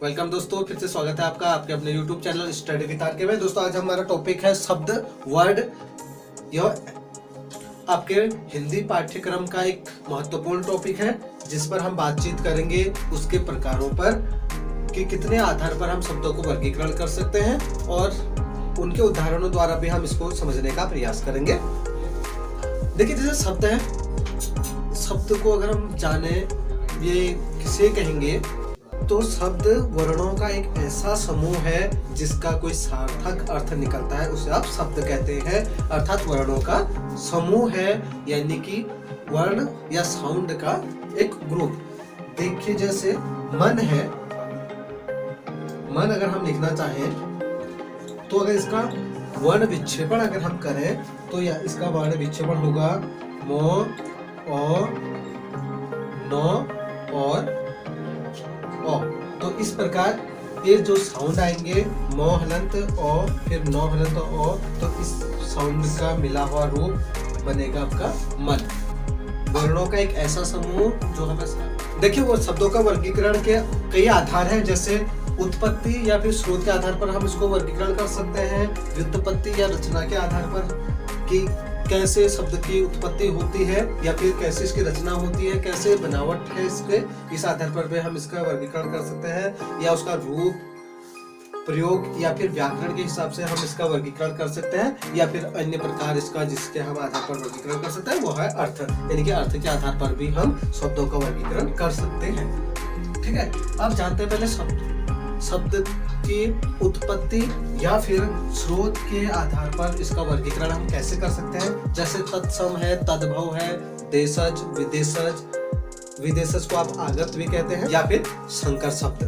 Welcome दोस्तों, फिर से स्वागत है आपका आपके अपने YouTube channel study with RK में। दोस्तों आज हमारा टॉपिक है शब्द वर्ड। यह आपके हिंदी पाठ्यक्रम का एक महत्वपूर्ण टॉपिक है जिस पर हम बातचीत करेंगे उसके प्रकारों पर कि कितने आधार पर हम शब्दों को वर्गीकरण कर सकते हैं और उनके उदाहरणों द्वारा भी हम इसको समझने का प्रयास करेंगे। देखिए जैसे शब्द है, शब्द को अगर हम जाने ये किसे कहेंगे तो शब्द वर्णों का एक ऐसा समूह है जिसका कोई सार्थक अर्थ निकलता है, उसे आप शब्द कहते हैं। अर्थात वर्णों का समूह है, यानी कि वर्ण या साउंड का एक ग्रुप। देखिए जैसे मन है, मन अगर हम लिखना चाहें तो अगर इसका वर्ण विक्षेपण अगर हम करें तो या इसका वर्ण विक्षेपण होगा मो, ओ, नो और ओ। तो इस प्रकार ये जो साउंड आएंगे मो हलंत ओ फिर नो हलंत ओ, तो इस साउंड का मिला हुआ रूप बनेगा आपका मन। वर्णों का एक ऐसा समूह जो हमें देखिए वो शब्दों का वर्गीकरण के कई आधार हैं, जैसे उत्पत्ति या फिर स्रोत के आधार पर हम इसको वर्गीकरण कर सकते हैं, व्युत्पत्ति या रचना के आधार पर कि कैसे शब्द की उत्पत्ति होती है या फिर कैसे इसकी रचना होती है, कैसे बनावट है इसके, इस आधार पर भी हम इसका वर्गीकरण कर सकते हैं, या उसका रूप प्रयोग या फिर व्याकरण के हिसाब से हम इसका वर्गीकरण कर सकते हैं, या फिर अन्य प्रकार इसका जिसके हम आधार पर वर्गीकरण कर सकते हैं वो है अर्थ, यानी कि अर्थ के आधार पर भी हम शब्दों का वर्गीकरण कर सकते हैं। ठीक है, अब जानते हैं पहले शब्द की उत्पत्ति या फिर स्रोत के आधार पर इसका वर्गीकरण हम कैसे कर सकते हैं। जैसे तत्सम है, तद्भव है, देशज, विदेशज, विदेशज को आप आगत भी कहते हैं, या फिर संकर शब्द।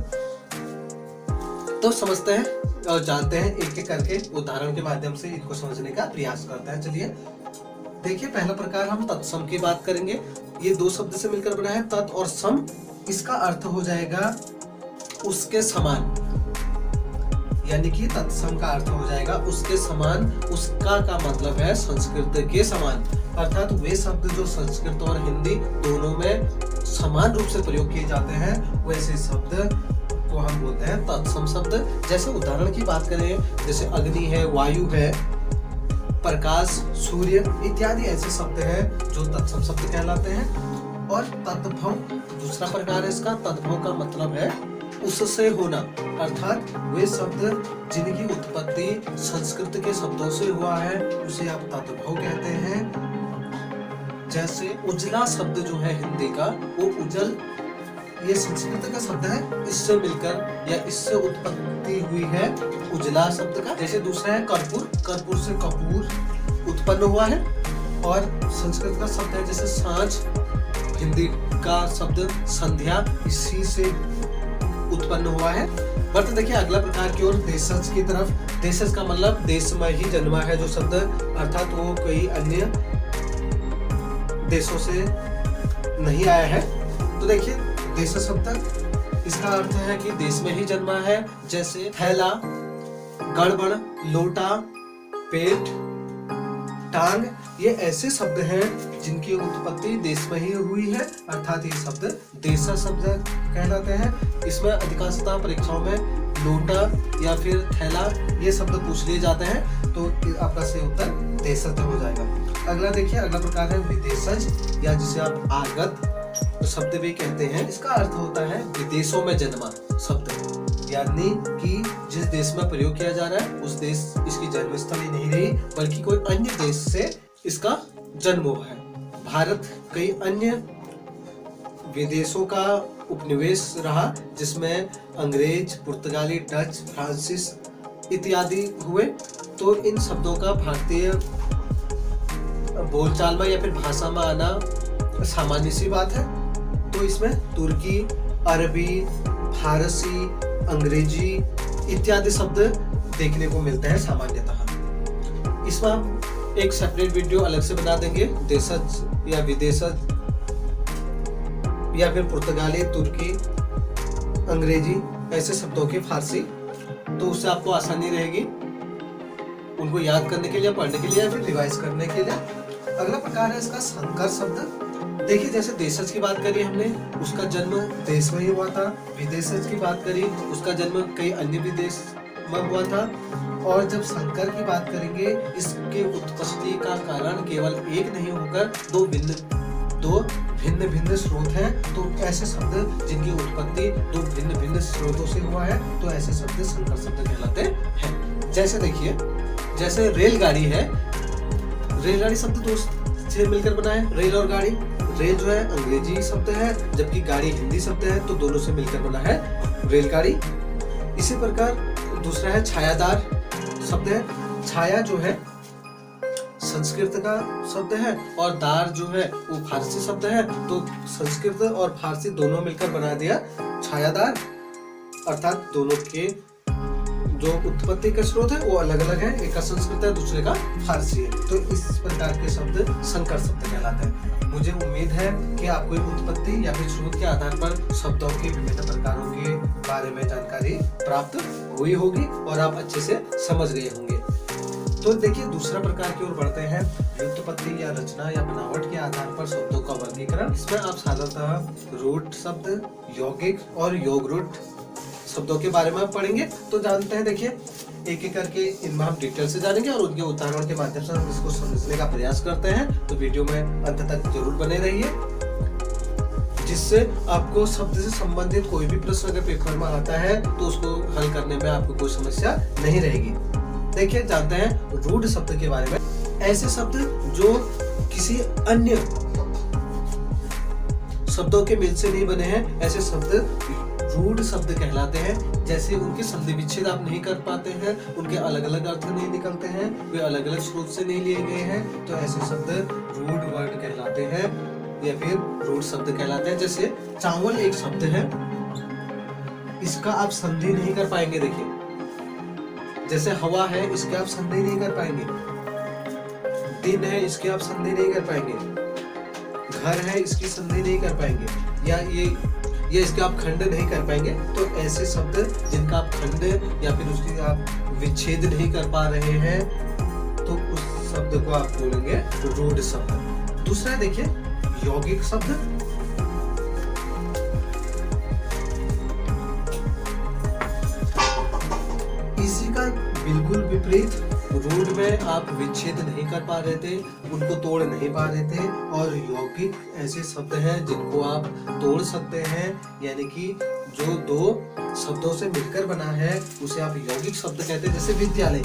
तो समझते हैं और जानते हैं एक एक करके, उदाहरण के माध्यम से इनको समझने का प्रयास करते हैं। चलिए देखिए पहला प्रकार हम तत्सम की बात करेंगे। ये दो शब्द से मिलकर बना है, तत् और सम। इसका अर्थ हो जाएगा उसके समान, यानी कि तत्सम का अर्थ हो जाएगा उसके समान। उसका का मतलब है संस्कृत के समान, अर्थात वे शब्द जो संस्कृत और हिंदी दोनों में समान रूप से प्रयोग किए जाते हैं वैसे शब्द को हम बोलते हैं तत्सम शब्द। जैसे उदाहरण की बात करें, जैसे अग्नि है, वायु है, प्रकाश, सूर्य इत्यादि ऐसे शब्द हैं जो तत्सम शब्द कहलाते हैं। और तद्भव दूसरा प्रकार है इसका। तद्भव का मतलब है उससे होना, अर्थात वे शब्द जिनकी उत्पत्ति संस्कृत के शब्दों से हुआ है उसे आप तद्भव कहते हैं। जैसे उजला शब्द जो है हिंदी का, वो उजल ये संस्कृत का शब्द है, इससे मिलकर या इससे उत्पत्ति हुई है उजला शब्द का। जैसे दूसरा है कर्पूर, कर्पूर से कपूर उत्पन्न हुआ है और संस्कृत का शब्द है जैसे सांझ, हिंदी का शब्द संध्या इसी से उत्पन्न हुआ है। बट देखिए अगला प्रकार की ओर देशज की तरफ। देशज का मतलब देश में ही जन्मा है जो शब्द, अर्थात वो कोई अन्य देशों से नहीं आया है। तो देखिए देशज शब्द इसका अर्थ है कि देश में ही जन्मा है, जैसे थैला, गड़बड़, लोटा, पेट, टांग, ये ऐसे शब्द हैं जिनकी उत्पत्ति देश में ही हुई है, अर्थात ये शब्द देशज शब्द कहलाते हैं। इसमें अधिकांशतः परीक्षाओं में लोटा या फिर थैला ये शब्द पूछ लिए जाते हैं, तो आपका सही उत्तर देशज हो जाएगा। अगला देखिए, अगला प्रकार है विदेशज या जिसे आप आगत शब्द भी कहते हैं। इसका अर्थ होता है विदेशों में जन्मा शब्द, यानी कि जिस देश में प्रयोग किया जा रहा है उस देश इसकी जन्मस्थली नहीं रही बल्कि कोई अन्य देश से इसका जन्म हुआ है। भारत कई अन्य विदेशों का उपनिवेश रहा जिसमें अंग्रेज, पुर्तगाली, डच, फ्रांसीस इत्यादि हुए। तो इन शब्दों का भारतीय बोलचाल में या फिर भाषा में आना सामान्य सी बात है। तो इसमें तुर्की, अरबी, फारसी, अंग्रेजी इत्यादि शब्द देखने को मिलते हैं सामान्यतः। इसमें हम एक सेपरेट वीडियो अलग से बना देंगे, देशज या विदेशज या फिर पुर्तगाली, तुर्की, अंग्रेजी ऐसे शब्दों की फारसी, तो उससे आपको आसानी रहेगी उनको याद करने के लिए, पढ़ने के लिए या फिर रिवाइज करने के लिए। अगला प्रकार है इसका संकर शब्द। देखिए जैसे देशज की बात करी हमने, उसका जन्म देश में ही हुआ था। विदेशज की बात करी, उसका जन्म कई अन्य विदेश में हुआ था। और जब संकर की बात करेंगे, इसके उत्पत्ति का कारण केवल एक नहीं होकर दो भिन्न भिन्न स्रोत हैं। तो ऐसे शब्द जिनकी उत्पत्ति दो भिन्न भिन्न स्रोतों से हुआ है, तो ऐसे शब्द संकर शब्द कहलाते हैं। जैसे देखिए, जैसे रेलगाड़ी है, रेलगाड़ी शब्द दो से मिलकर बना है, रेल और गाड़ी। रेल जो है अंग्रेजी शब्द है, जबकि गाड़ी हिंदी शब्द है, तो दोनों से मिलकर बना है रेलगाड़ी। इसी प्रकार दूसरा है छायादार शब्द है। छाया जो है संस्कृत का शब्द है, और दार जो है वो फारसी शब्द है। तो संस्कृत और फारसी दोनों मिलकर बना दिया छायादार, अर्थात दोनों के जो उत्पत्ति का स्रोत है वो अलग अलग है, एक का संस्कृत है, दूसरे का फारसी है। तो इस प्रकार के शब्द संकर शब्द कहलाते हैं। मुझे उम्मीद है कि आपको उत्पत्ति या फिर स्रोत के आधार पर शब्दों के विभिन्न प्रकारों के बारे में जानकारी प्राप्त हुई होगी और आप अच्छे से समझ गए होंगे। तो देखिए दूसरा प्रकार की ओर बढ़ते हैं, व्युत्पत्ति या रचना या बनावट के आधार पर शब्दों का वर्गीकरण। इसमें आप साधारणतः रूट शब्द, यौगिक और योग रूट शब्दों के बारे में पढ़ेंगे। तो जानते हैं, देखिए एक एक करके इनमें हम डिटेल से जानेंगे और उनके उदाहरण के माध्यम से हम इसको समझने का प्रयास करते हैं। तो वीडियो में अंत तक जरूर बने रहिए, जिससे आपको शब्द से संबंधित कोई भी प्रश्न अगर पेपर में आता है तो उसको हल करने में आपको कोई समस्या नहीं रहेगी। देखिए जानते हैं रूढ़ शब्द के बारे में। ऐसे शब्द जो किसी अन्य शब्दों के मिल से नहीं बने हैं, ऐसे शब्द रूढ़ शब्द कहलाते हैं। जैसे उनके संधि विच्छेद आप नहीं कर पाते हैं, उनके अलग अलग अर्थ नहीं निकलते हैं, वे अलग अलग स्रोत से नहीं लिए गए हैं, तो ऐसे शब्द रूढ़ वर्ड कहलाते हैं या फिर रूढ़ शब्द कहलाते हैं। जैसे चावल एक शब्द है, इसका आप संधि नहीं कर पाएंगे। देखिए जैसे हवा है, इसके आप संधि नहीं कर पाएंगे। दिन है, इसके आप संधि नहीं कर पाएंगे। घर है, इसकी संधि नहीं कर पाएंगे, या ये इसके आप खंड नहीं कर पाएंगे। तो ऐसे शब्द जिनका आप खंड या फिर उसकी आप विच्छेद नहीं कर पा रहे हैं, तो उस शब्द को आप बोलेंगे रूढ़ शब्द। दूसरा देखिए यौगिक शब्द। इसी का बिल्कुल विपरीत, रूढ़ में आप विच्छेद नहीं कर पा रहे थे, उनको तोड़ नहीं पा रहे थे। और यौगिक ऐसे शब्द हैं जिनको आप तोड़ सकते हैं, यानी कि जो दो शब्दों से मिलकर बना है उसे आप यौगिक शब्द कहते हैं। जैसे विद्यालय,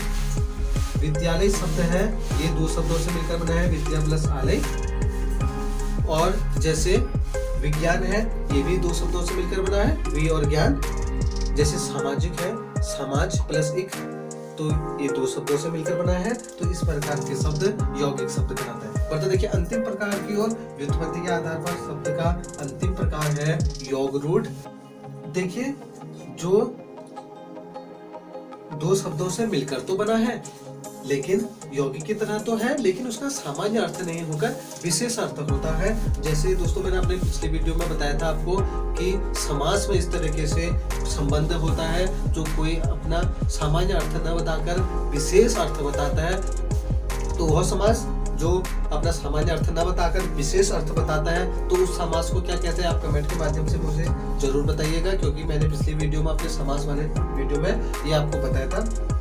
विद्यालय शब्द है, ये दो शब्दों से मिलकर बना है, विद्या प्लस आलय। और जैसे विज्ञान है, ये भी दो शब्दों से मिलकर बना है, वि और ज्ञान। जैसे सामाजिक है, समाज प्लस इक, तो ये दो शब्दों से मिलकर बना है। तो इस प्रकार के शब्द यौगिक शब्द कहलाते हैं। पर तो देखिए अंतिम प्रकार की ओर, व्युत्पत्ति के आधार पर शब्द का अंतिम प्रकार है योग रूढ़। देखिए जो दो शब्दों से मिलकर तो बना है, लेकिन यौगिक की तरह तो है, लेकिन उसका सामान्य अर्थ नहीं होकर विशेष अर्थ होता है। जैसे दोस्तों मैंने अपने पिछले वीडियो में बताया था आपको कि समास में इस तरीके से संबंध होता है, जो कोई अपना सामान्य अर्थ न बताकर विशेष अर्थ बताता है, तो वह समास जो अपना सामान्य अर्थ न बताकर विशेष अर्थ बताता है, तो उस समास को क्या कहते हैं आप कमेंट के माध्यम से मुझे जरूर बताइएगा, क्योंकि मैंने पिछली वीडियो में अपने समास वाले वीडियो में ये आपको बताया था।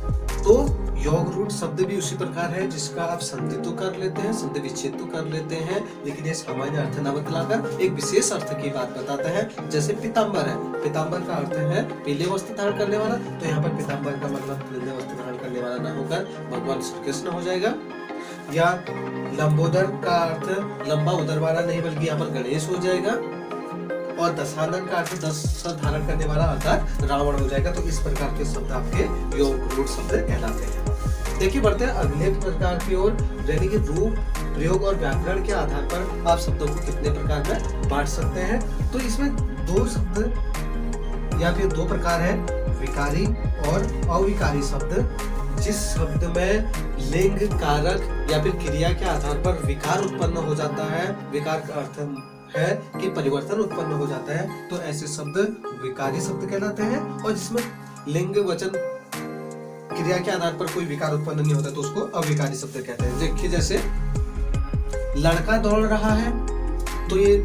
तो योग रूढ़ शब्द भी उसी प्रकार है, जिसका आप संधि तो कर लेते हैं, संधि विच्छेद तो कर लेते हैं, लेकिन ये सामान्य अर्थ न बतलाकर एक विशेष अर्थ की बात बताता है। जैसे पीताम्बर है, पीताम्बर का अर्थ है पीले वस्त्र धारण करने वाला, तो यहाँ पर पीताम्बर का मतलब पीले वस्त्र धारण करने वाला न होकर भगवान श्री कृष्ण हो जाएगा। या लंबोदर का अर्थ लंबा उदर वाला नहीं, बल्कि यहाँ पर गणेश हो जाएगा। और दशानन का अर्थ 10 सर धारण करने वाला अर्थात रावण हो जाएगा। तो इस प्रकार के शब्द आपके योग रूढ़ शब्द कहलाते हैं। देखिए बढ़ते हैं अगले प्रकार की ओर, यानी कि रूप, प्रयोग और व्याकरण के आधार पर आप शब्दों को कितने प्रकार में बांट सकते हैं। तो इसमें दो शब्द या फिर दो प्रकार है, विकारी और अविकारी शब्द। जिस शब्द में लिंग, कारक या फिर क्रिया के आधार पर विकार उत्पन्न हो जाता है, विकार का अर्थ है कि परिवर्तन उत्पन्न हो जाता है, तो ऐसे शब्द विकारी शब्द कहलाते हैं। और जिसमें लिंग, वचन, क्रिया के आधार पर कोई विकार उत्पन्न नहीं होता, तो उसको अविकारी शब्द कहते हैं। देखिए जैसे लड़का दौड़ रहा है, तो ये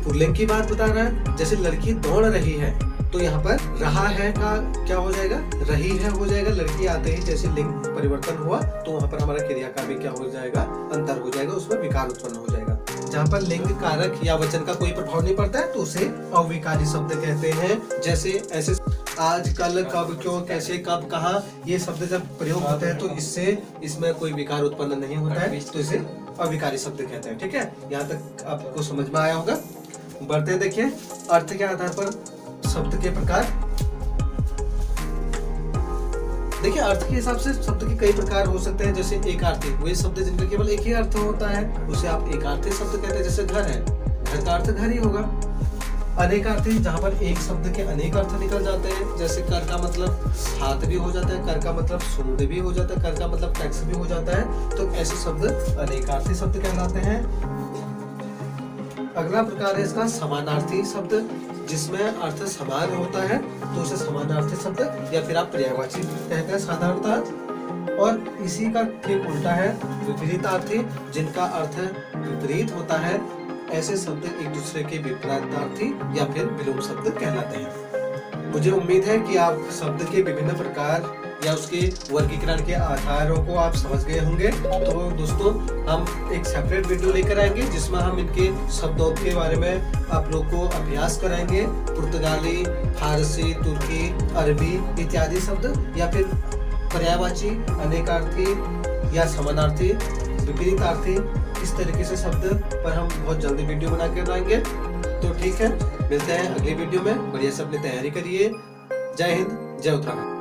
पुल्लिंग की बात बता रहा है। जैसे लड़की दौड़ रही है तो यहाँ पर रहा है का क्या हो जाएगा, रही है हो जाएगा। लड़की आते ही जैसे लिंग परिवर्तन हुआ तो वहाँ पर हमारा क्रिया का भी क्या हो जाएगा, अंतर हो जाएगा, उसमें विकार उत्पन्न हो जाएगा। जहाँ पर लिंग कारक या वचन का कोई प्रभाव नहीं पड़ता है तो उसे अविकारी शब्द कहते हैं। जैसे ऐसे आज, कल, कब, क्यों, कैसे, कब, कहाँ, ये शब्द जब प्रयोग होते हैं तो इससे इसमें कोई विकार उत्पन्न नहीं होता है, तो इसे अविकारी शब्द कहते हैं। ठीक है, यहाँ तक आपको समझ में आया होगा। बढ़ते देखिए अर्थ के आधार पर शब्द के प्रकार। देखिए अर्थ के हिसाब से शब्द के कई प्रकार हो सकते हैं। जैसे एकार्थी, वे शब्द जिनका केवल एक ही अर्थ होता है उसे आप एकार्थी शब्द कहते हैं। जैसे घर है, घर का अर्थ घर ही होगा। अनेकार्थी, जहाँ पर एक शब्द के अनेक अर्थ निकल जाते हैं। जैसे कर का मतलब हाथ भी हो जाता है, कर का मतलब सूंड भी हो जाता है, कर का मतलब टैक्स भी हो जाता है, तो ऐसे शब्द अनेकार्थी शब्द कहलाते हैं। अगला प्रकार है इसका समानार्थी शब्द, जिसमें अर्थ समान होता है तो उसे समानार्थी शब्द या फिर आप पर्यायवाची कहते हैं साधारणतः। और इसी का ठीक उल्टा है विपरीतार्थी, जिनका अर्थ विपरीत होता है। ऐसे शब्द एक दूसरे के विपरीतार्थी या फिर विलोम शब्द कहलाते हैं। मुझे उम्मीद है कि आप शब्द के विभिन्न प्रकार या उसके वर्गीकरण के आधारों को आप समझ गए होंगे। तो दोस्तों हम एक सेपरेट वीडियो लेकर आएंगे जिसमें हम इनके शब्दों के बारे में आप लोग को अभ्यास कराएंगे। पुर्तगाली, फारसी, तुर्की, अरबी इत्यादि शब्द या फिर पर्यायवाची, अनेकार्थी या समानार्थी, विपरीतार्थी, इस तरीके से शब्द पर हम बहुत जल्दी वीडियो बना कर लाएंगे। तो ठीक है, मिलते हैं अगली वीडियो में। बढ़िया से अपनी तैयारी करिए। जय हिंद, जय उत्तराखंड।